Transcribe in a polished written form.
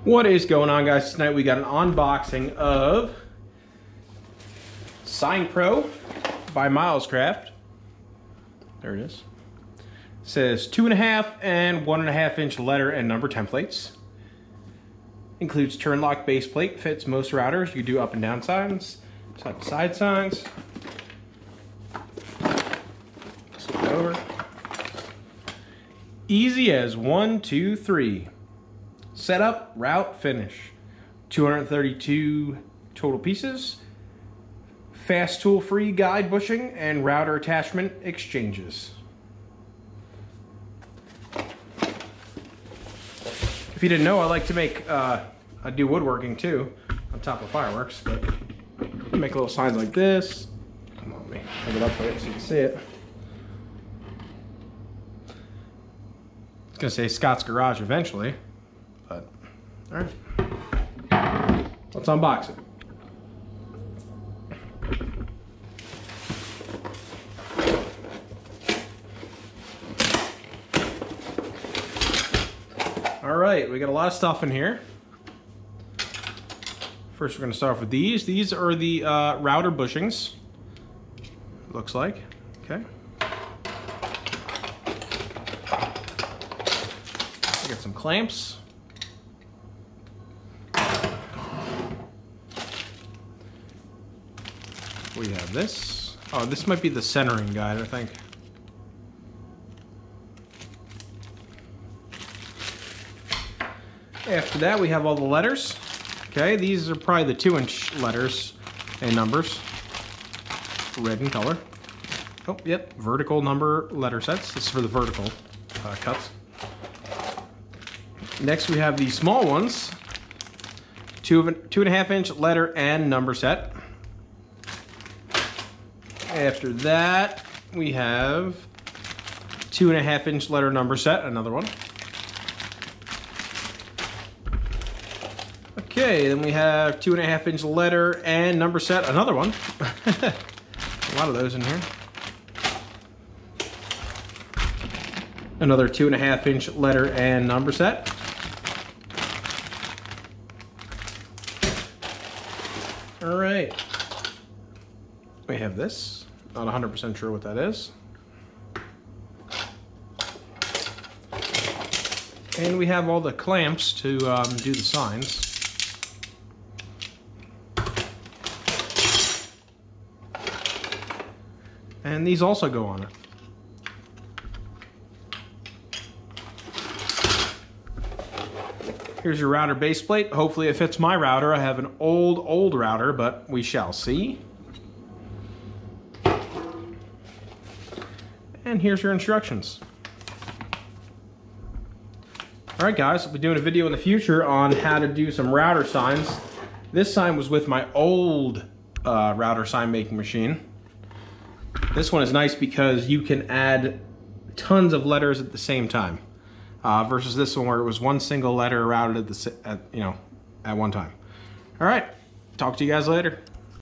What is going on, guys? Tonight we got an unboxing of Sign Pro by Milescraft. There it is. It says 2.5 and 1.5 inch letter and number templates. Includes TurnLock base plate, fits most routers. You can do up and down signs, side to side signs. Flip it over. Easy as 1, 2, 3. Setup, route, finish. 232 total pieces. Fast tool-free guide bushing and router attachment exchanges. If you didn't know, I like to make, I do woodworking too, on top of fireworks, but I make little signs like this. Come on, let me hold it up for you so you can see it. It's gonna say Scott's Garage eventually, but all right. Let's unbox it. All right, we got a lot of stuff in here. First, we're going to start off with these. These are the router bushings. Looks like. Okay. We got some clamps. We have this. Oh, this might be the centering guide, I think. After that, we have all the letters. Okay, these are probably the 2-inch letters and numbers. Red in color. Oh, yep, vertical number letter sets. This is for the vertical cuts. Next, we have the small ones. 2.5 inch letter and number set. After that, we have 2.5 inch letter number set, another one. Okay, then we have 2.5 inch letter and number set, another one. A lot of those in here. Another 2.5 inch letter and number set. All right. We have this. Not 100% sure what that is. And we have all the clamps to do the signs. And these also go on it. Here's your router base plate. Hopefully it fits my router. I have an old router, but we shall see. And here's your instructions. All right, guys, I'll be doing a video in the future on how to do some router signs. This sign was with my old router sign making machine. This one is nice because you can add tons of letters at the same time, versus this one where it was one single letter routed at one time. All right, talk to you guys later.